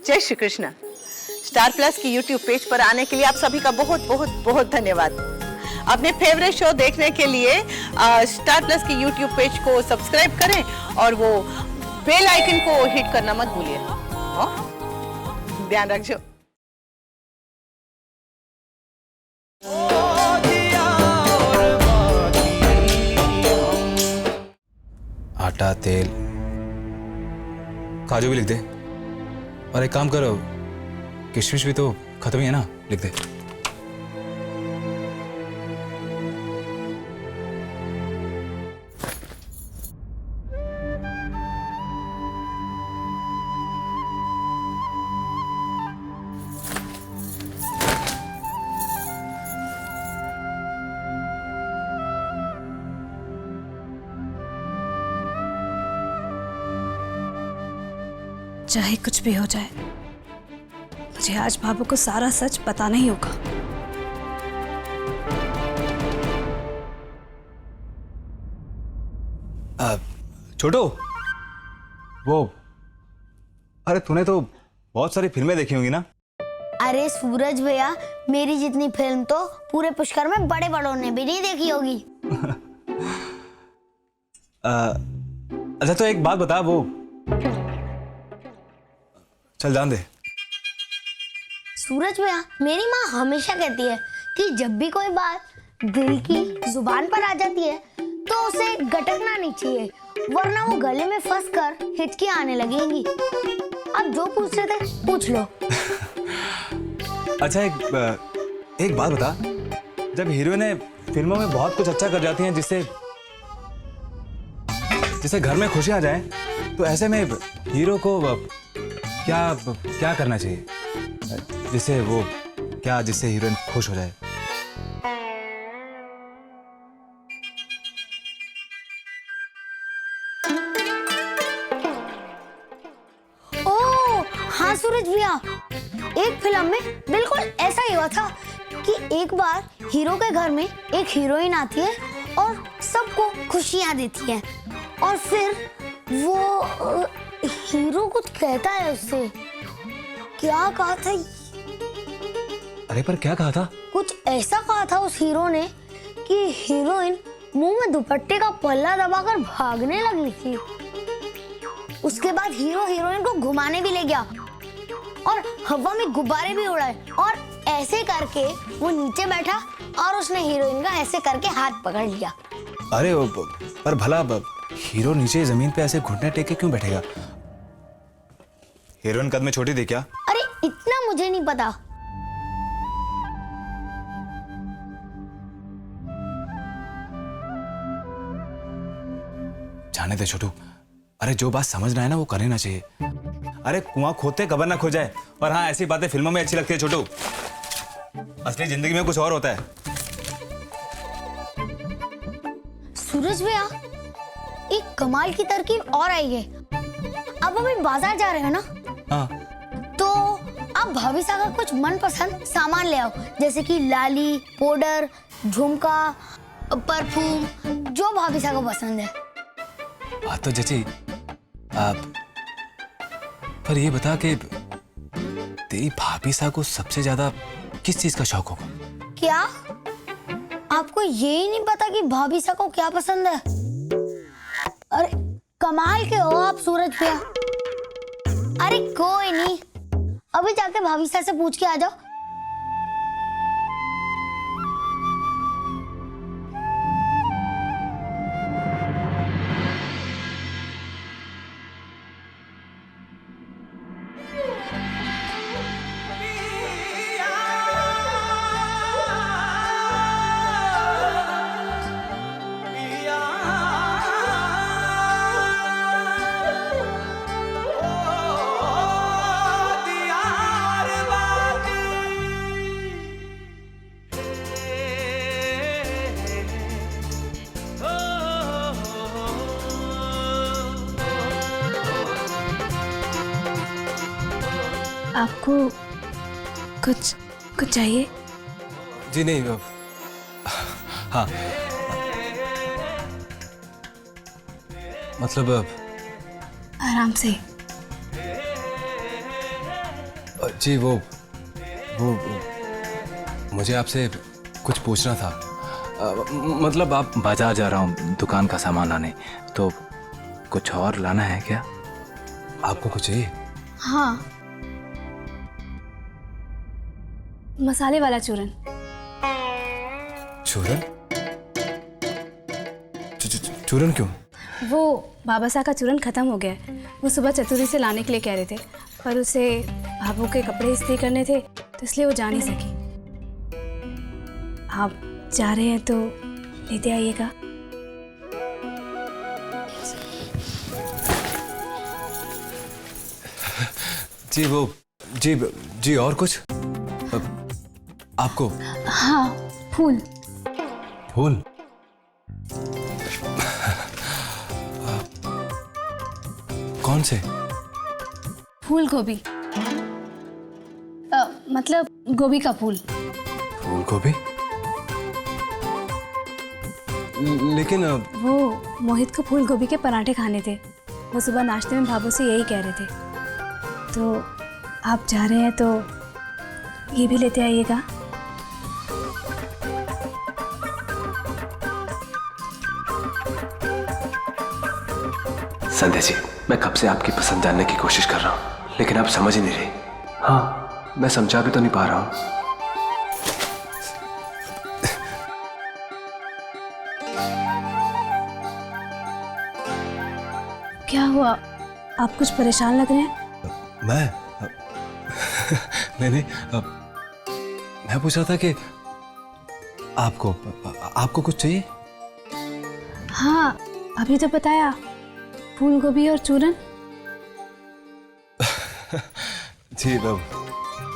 जय Shri Krishna. Star plus की YouTube page पर आने के लिए आप सभी का बहुत बहुत बहुत धन्यवाद। अपने फेवरेट शो देखने के लिए स्टार प्लस की यूट्यूब पेज को सब्सक्राइब करें और वो बेल आइकन को हिट करना मत भूलिए। ध्यान रखिए। आटा, तेल, काजू भी लिख दे। और एक काम करो, किशमिश भी तो खत्म ही है ना, लिख दे। चाहे कुछ भी हो जाए, मुझे आज बाबू को सारा सच बताना ही होगा। छोटू, वो अरे तूने तो बहुत सारी फिल्में देखी होंगी ना? अरे सूरज भैया, मेरी जितनी फिल्म तो पूरे पुष्कर में बड़े बड़ों ने भी नहीं देखी होगी। अच्छा तो एक बात बता, वो चल जान दे। सूरज भैया, मेरी माँ हमेशा कहती है कि जब भी कोई बात दिल की जुबान पर आ जाती है तो उसे गटकना नहीं चाहिए, वरना वो गले में फंसकर हिचकी आने लगेंगी। अब जो पूछ रहे थे पूछ लो। अच्छा एक बात बता, जब हीरोइनें फिल्मों में बहुत कुछ अच्छा कर जाती हैं जिससे घर में खुशी आ जाए, तो ऐसे में हीरो को क्या करना चाहिए जिससे हीरोइन खुश हो जाए? ओह हाँ सूरज भैया, एक फिल्म में बिल्कुल ऐसा ही हुआ था कि एक बार हीरो के घर में एक हीरोइन आती है और सबको खुशियां देती है, और फिर वो हीरो कुछ कहता है उससे। क्या कहा था? अरे पर क्या कहा था? कुछ ऐसा कहा था उस हीरो ने कि हीरोइन मुंह में दुपट्टे का पल्ला दबाकर भागने लगी थी। उसके बाद हीरो हीरोइन को घुमाने भी ले गया और हवा में गुब्बारे भी उड़ाए, और ऐसे करके वो नीचे बैठा और उसने हीरोइन का ऐसे करके हाथ पकड़ लिया। अरे पर भला हीरो नीचे जमीन पे ऐसे घुटने टेके क्यों बैठेगा? हीरोइन कद में छोटी थी क्या? अरे इतना मुझे नहीं पता। जाने दे छोटू। अरे जो बात समझना है ना वो कर लेना चाहिए। अरे कुआं खोदते कबर ना खो जाए। और हाँ, ऐसी बातें फिल्मों में अच्छी लगती है छोटू, असली जिंदगी में कुछ और होता है। सूरज भैया, एक कमाल की तरकीब और आई है। अब अभी बाजार जा रहे हो ना? हाँ। तो आप भाभी सा का कुछ मनपसंद सामान ले आओ, जैसे कि लाली, पाउडर, झुमका, परफ्यूम, जो भाभी सा को पसंद है। बात तो जची। आप पर ये बता कि तेरी भाभी सा को सबसे ज्यादा किस चीज का शौक होगा? क्या आपको ये ही नहीं पता कि भाभी सा को क्या पसंद है? अरे कमाल के हो आप सूरज भैया। अरे कोई नहीं, अभी जाके भाभी सा से पूछ के आ जाओ। आपको कुछ चाहिए? जी नहीं, हाँ मतलब आराम से। जी वो मुझे आपसे कुछ पूछना था। मतलब आप बाजार जा रहा हूँ दुकान का सामान लाने, तो कुछ और लाना है क्या? आपको कुछ चाहिए? हाँ, मसाले वाला चूरन। चूरन? चूरन क्यों? वो बाबा साहब का चूरन खत्म हो गया है। वो सुबह चतुरी से लाने के लिए कह रहे थे, पर उसे भाभू के कपड़े इस्त्री करने थे, तो इसलिए वो जा नहीं सकी। आप जा रहे हैं तो लेते आइएगा। जी वो जी और कुछ आपको? हाँ, फूल। फूल? कौन से? फूल गोभी, मतलब गोभी का फूल। फूल गोभी? लेकिन वो मोहित को फूल गोभी के पराठे खाने थे। वो सुबह नाश्ते में भाभू से यही कह रहे थे, तो आप जा रहे हैं तो ये भी लेते आइएगा। संध्या जी, मैं कब से आपकी पसंद जानने की कोशिश कर रहा हूँ, लेकिन आप समझ ही नहीं रही। हाँ, मैं समझा भी तो नहीं पा रहा हूँ। क्या हुआ, आप कुछ परेशान लग रहे हैं? मैं नहीं, मैं पूछ रहा था कि आपको कुछ चाहिए? हाँ, अभी तो बताया, फूल गोभी और चूरन। जी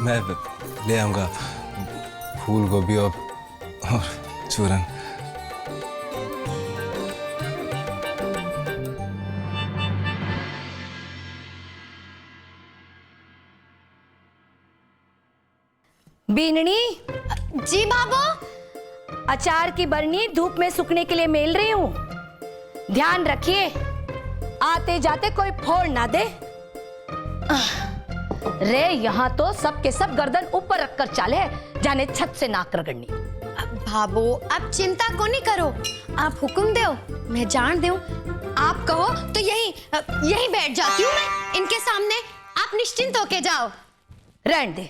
मैं ले आऊँगा फूल गोभी और चूरन। बीननी, जी बाबू। अचार की बरनी धूप में सूखने के लिए मेल रही हूँ। ध्यान रखिए, आते जाते कोई फोड़ ना दे। रे यहाँ तो सब के सब गर्दन ऊपर रखकर चाले, जाने छत से नाक रगड़नी। भाभो, आप चिंता को नहीं करो, आप हुक्म दो, मैं जान दूं। आप कहो तो यही बैठ जाती हूँ मैं इनके सामने। आप निश्चिंत होके जाओ। रहने दे,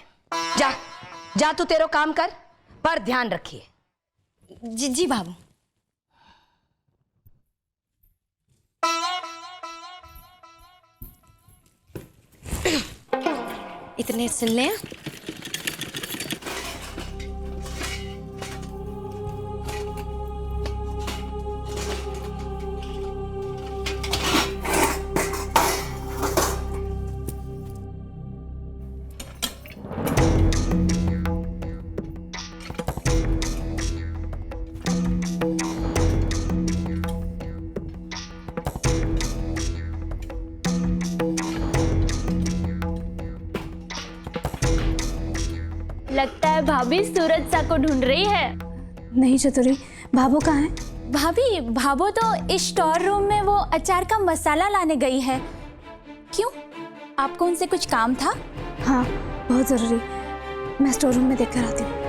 जा तू तेरो काम कर, पर ध्यान रखिए। जी बाबू। इतने सुन ले। लगता है भाभी सूरज सा को ढूंढ रही है। नहीं चतुरी, भाभू कहाँ है? भाभी, भाभो तो इस स्टोर रूम में वो अचार का मसाला लाने गई है। क्यों, आपको उनसे कुछ काम था? हाँ, बहुत ज़रूरी। मैं स्टोर रूम में देखकर आती हूँ।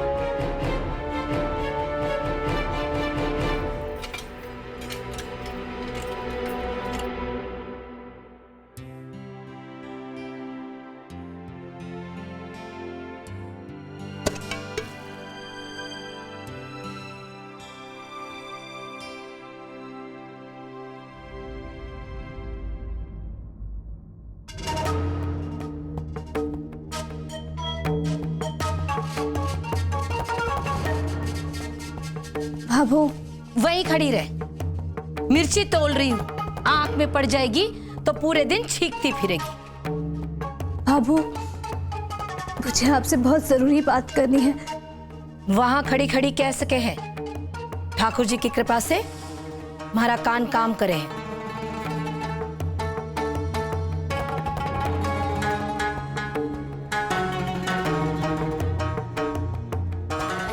भाभू, वहीं खड़ी रह, मिर्ची तोल रही हूँ। आंख में पड़ जाएगी तो पूरे दिन छींकती फिरेगी। भाभू, मुझे आपसे बहुत ज़रूरी बात करनी है। वहां खड़ी खड़ी कह सके है। ठाकुर जी की कृपा से हमारा कान काम करे है।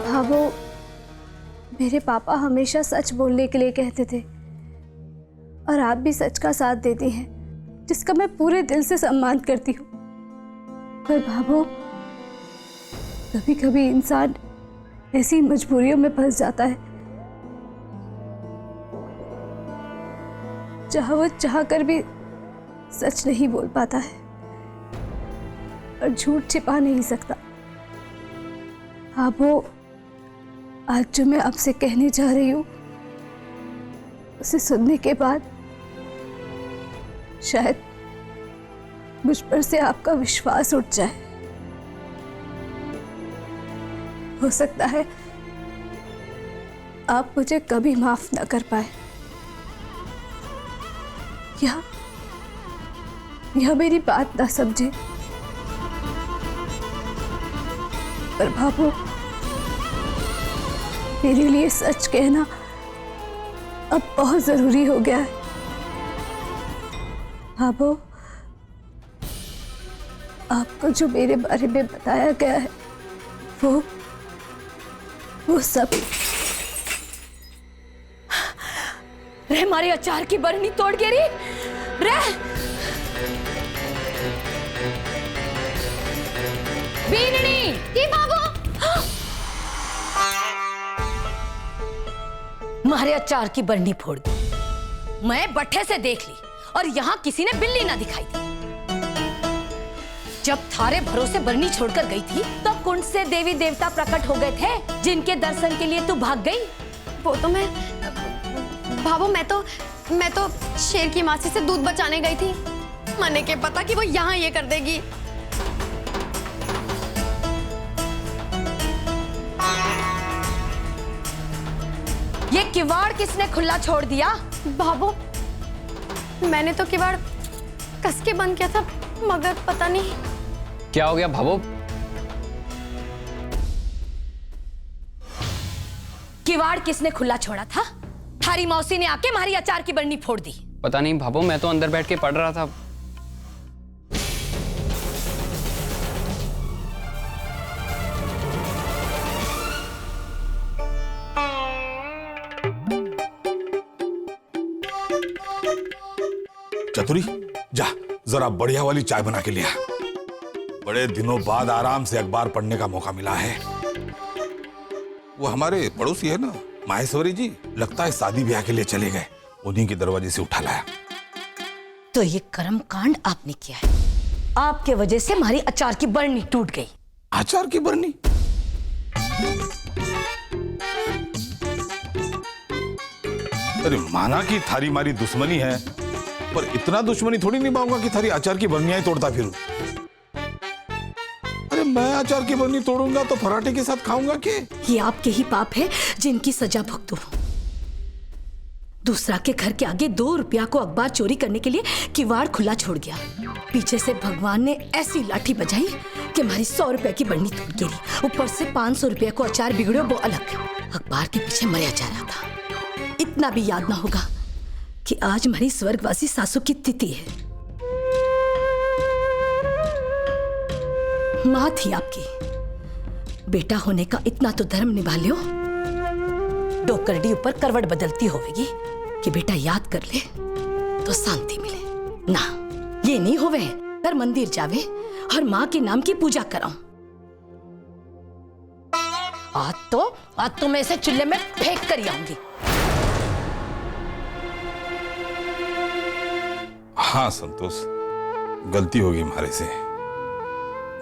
भाभू, मेरे पापा हमेशा सच बोलने के लिए कहते थे, और आप भी सच का साथ देती हैं, जिसका मैं पूरे दिल से सम्मान करती हूँ। पर भाभो, कभी कभी इंसान ऐसी मजबूरियों में फंस जाता है जहां वो चाह कर भी सच नहीं बोल पाता है और झूठ छिपा नहीं सकता। भाभो, आज जो मैं आपसे कहने जा रही हूं उसे सुनने के बाद शायद मुझ पर से आपका विश्वास उठ जाए। हो सकता है आप मुझे कभी माफ न कर पाए या मेरी बात ना समझे, पर भाभो, मेरे लिए सच कहना अब बहुत जरूरी हो गया है। भाभो, आपको जो मेरे बारे में बताया गया है वो सब रे हमारे अचार की बरनी तोड़ के रे बीननी की बाबू मारे अचार की बरनी फोड़ दी। मैं बट्ठे से देख ली और यहाँ किसी ने बिल्ली ना दिखाई दी। जब थारे भरोसे बरनी छोड़कर गई थी तो कुंड से देवी देवता प्रकट हो गए थे जिनके दर्शन के लिए तू भाग गई। वो तो मैं भाभो, मैं तो शेर की मासी से दूध बचाने गई थी। मने के पता कि वो यहाँ ये कर देगी। ये किवाड़ किसने खुला छोड़ दिया? भाभो, मैंने तो किवाड़ कस के बंद किया था, मगर पता नहीं क्या हो गया भाभो। किवाड़ किसने खुला छोड़ा था? थारी मौसी ने आके हमारी अचार की बरनी फोड़ दी। पता नहीं भाभो, मैं तो अंदर बैठ के पढ़ रहा था। चतुरी, जा जरा बढ़िया वाली चाय बना के लिया। बड़े दिनों बाद आराम से अखबार पढ़ने का मौका मिला है। वो हमारे पड़ोसी है ना, माहेश्वरी जी, लगता है शादी ब्याह के लिए चले गए। उन्हीं के दरवाजे से उठा लाया। तो ये कर्म कांड आपने किया है। आपके वजह से हमारी अचार की बरनी टूट गई। अचार की बरनी? अरे माना कि थारी मारी दुश्मनी है, पर इतना दुश्मनी थोड़ी निभाऊंगा कि थारी अचार की बरनियां ही तोड़ता फिरूं। अरे मैं अचार की बरनी तोड़ूंगा तो पराठे के साथ खाऊंगा के? ये आपके ही पाप है जिनकी सजा भुगतो। दूसरा के घर के आगे 2 रुपया को अखबार चोरी करने के लिए किवाड़ खुला छोड़ गया। पीछे से भगवान ने ऐसी लाठी बजाई कि हमारी 100 रुपए की बरनी टूट गिरी। ऊपर से 500 रुपया को अचार बिगड़ो वो अलग। अखबार के पीछे मरिया जा रहा था। इतना भी याद ना होगा कि आज हमारी स्वर्गवासी सासू की तिथि है। माँ थी आपकी, बेटा होने का इतना तो धर्म निभा लियो। डोकरडी ऊपर करवट बदलती होवेगी कि बेटा याद कर ले तो शांति मिले ना। ये नहीं होवे कर मंदिर जावे और माँ के नाम की पूजा कराऊं। आज तो मैं इसे चूल्हे में फेंक कर आऊंगी। हाँ संतोष, गलती होगी हमारे से।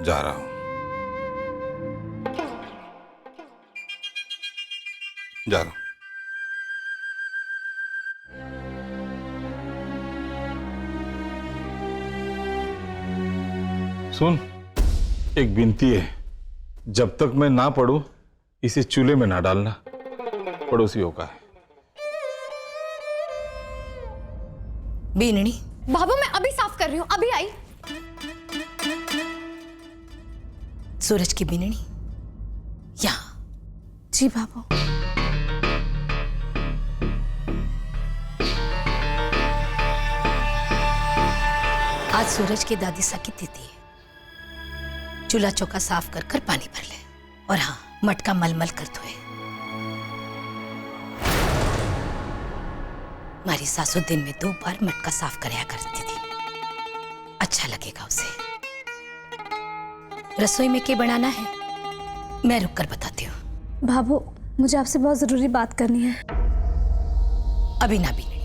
जा रहा हूं, जा रहा हूं। सुन, एक विनती है, जब तक मैं ना पढ़ूं इसे चूल्हे में ना डालना, पड़ोसियों का है। बीननी, भाभो, मैं अभी साफ कर रही हूँ, अभी आई। सूरज की बीननी यहाँ। जी बाबू। आज सूरज की दादी सा की तिथि है। चूल्हा चौका साफ कर कर पानी भर ले और हाँ, मटका मलमल कर धोए। हमारी सासू दिन में 2 बार मटका साफ कराया करती थी। अच्छा लगेगा उसे। रसोई में क्या बनाना है मैं रुक कर बताती हूँ। भाभो, मुझे आपसे बहुत ज़रूरी बात करनी है। अभी ना बीनड़ी,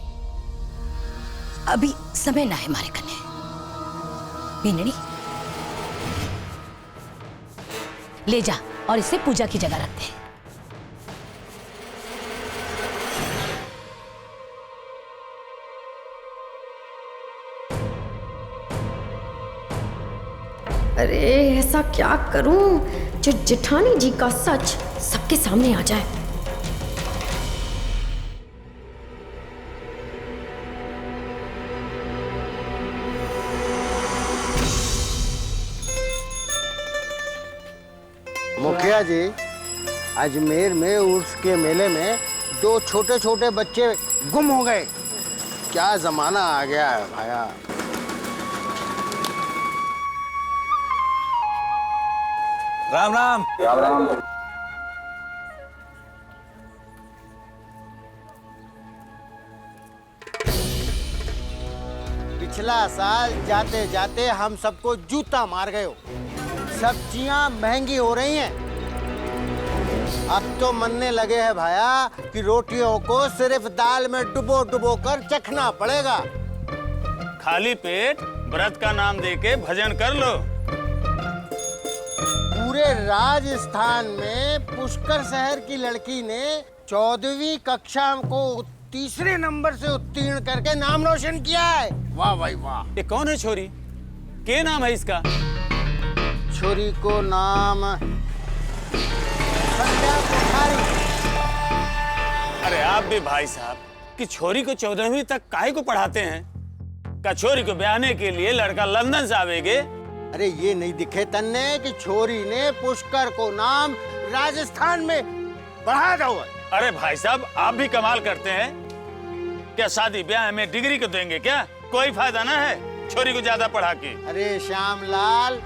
अभी समय ना है हमारे कने। बीनड़ी ले जा और इसे पूजा की जगह रखते हैं। अरे ऐसा क्या करूं जो जेठानी जी का सच सबके सामने आ जाए। मुखिया जी, अजमेर में उर्स के मेले में 2 छोटे छोटे बच्चे गुम हो गए। क्या जमाना आ गया है भाया। राम राम। राम राम। पिछला साल जाते जाते हम सबको जूता मार गए हो। सब्जियां महंगी हो रही हैं। अब तो मनने लगे हैं भाया कि रोटियों को सिर्फ दाल में डुबो डुबो कर चखना पड़ेगा। खाली पेट व्रत का नाम देके भजन कर लो। पूरे राजस्थान में पुष्कर शहर की लड़की ने 14वीं कक्षा को 3रे नंबर से उत्तीर्ण करके नाम रोशन किया है। वाह भाई वाह। ये कौन है छोरी? क्या नाम है इसका? छोरी को नाम संध्या कोठारी। अरे आप भी भाई साहब कि छोरी को 14वीं तक काहे को पढ़ाते हैं? का छोरी को ब्याहने के लिए लड़का लंदन से आवेगे? अरे ये नहीं दिखे तन्ने कि छोरी ने पुष्कर को नाम राजस्थान में बढ़ा दो। अरे भाई साहब आप भी कमाल करते हैं। क्या शादी ब्याह में डिग्री को देंगे क्या? कोई फायदा ना है छोरी को ज्यादा पढ़ा के। अरे श्यामलाल,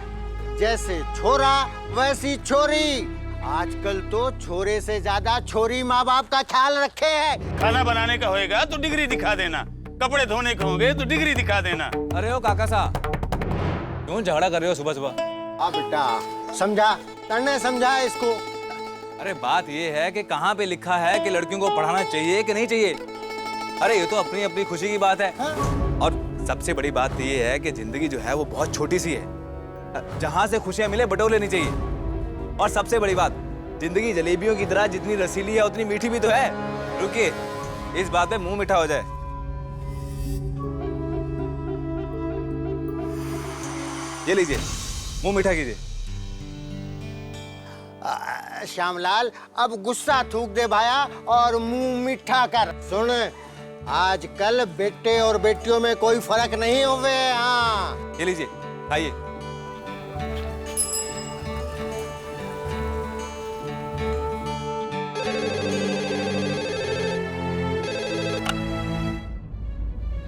जैसे छोरा वैसी छोरी। आजकल तो छोरे से ज्यादा छोरी माँ बाप का ख्याल रखे है। खाना बनाने का होएगा तो डिग्री दिखा देना, कपड़े धोने के होंगे तो डिग्री दिखा देना। अरे ओ काका साहब, क्यों झगड़ा कर रहे हो सुबह सुबह? अब बेटा समझा, तन्ने समझा इसको। अरे बात ये है कि कहाँ पे लिखा है कि लड़कियों को पढ़ाना चाहिए कि नहीं चाहिए? अरे ये तो अपनी अपनी खुशी की बात है। और सबसे बड़ी बात ये है कि जिंदगी जो है वो बहुत छोटी सी है। जहाँ से खुशियाँ मिले बटोर लेनी चाहिए। और सबसे बड़ी बात, जिंदगी जलेबियों की तरह जितनी रसीली है उतनी मीठी भी तो है। रुकिए, इस बात पे मुंह मीठा हो जाए। ये लीजिए, मुंह मीठा कीजिए। श्यामलाल, अब गुस्सा थूक दे भाया और मुंह मीठा कर। सुन, आजकल बेटे और बेटियों में कोई फर्क नहीं होवे। हाँ, ये लीजिए, खाइए।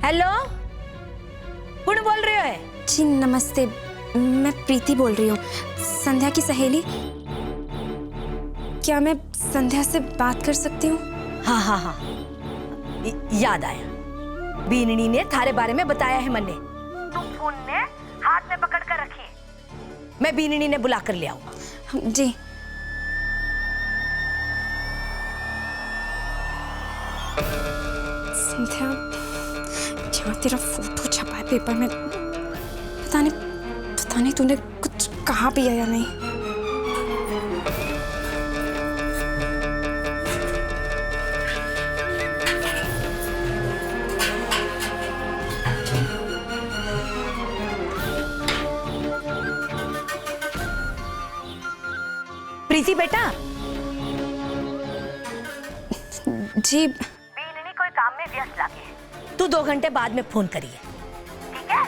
हेलो, कौन बोल रहे हो? जी नमस्ते, मैं प्रीति बोल रही हूँ, संध्या की सहेली। क्या मैं संध्या से बात कर सकती हूँ? हाँ हाँ हाँ, याद आया। बीननी ने थारे बारे में बताया है मन्ने। तुम फोन ने हाथ में पकड़ कर रखिए, मैं बीननी ने बुला कर ले आऊंगा। जी। संध्या, यहाँ तेरा फोटो छपा है पेपर में। पता नहीं तूने कुछ कहा भी है या नहीं। प्रीति बेटा। जी। बीननी कोई काम में व्यस्त लगी है, तू 2 घंटे बाद में फोन करिए, ठीक है?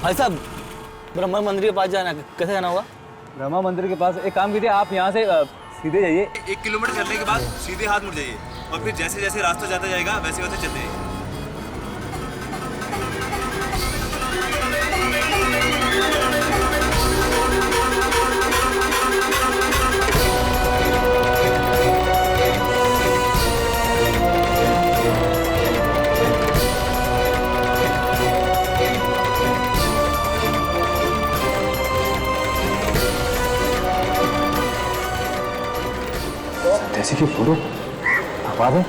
भाई साहब ब्रह्मा मंदिर के पास जाना, कैसे जाना होगा? ब्रह्मा मंदिर के पास एक काम कीजिए, आप यहाँ से सीधे जाइए, 1 किलोमीटर चलने के बाद सीधे हाथ मुड़ जाइए और फिर जैसे जैसे रास्ता जाता जाएगा वैसे वैसे चलते जाइए। जैसे कि फोटो आवाज है।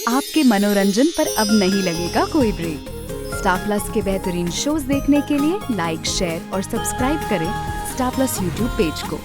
आपके मनोरंजन पर अब नहीं लगेगा कोई ब्रेक। स्टार प्लस के बेहतरीन शोज देखने के लिए लाइक, शेयर और सब्सक्राइब करें स्टार प्लस यूट्यूब पेज को।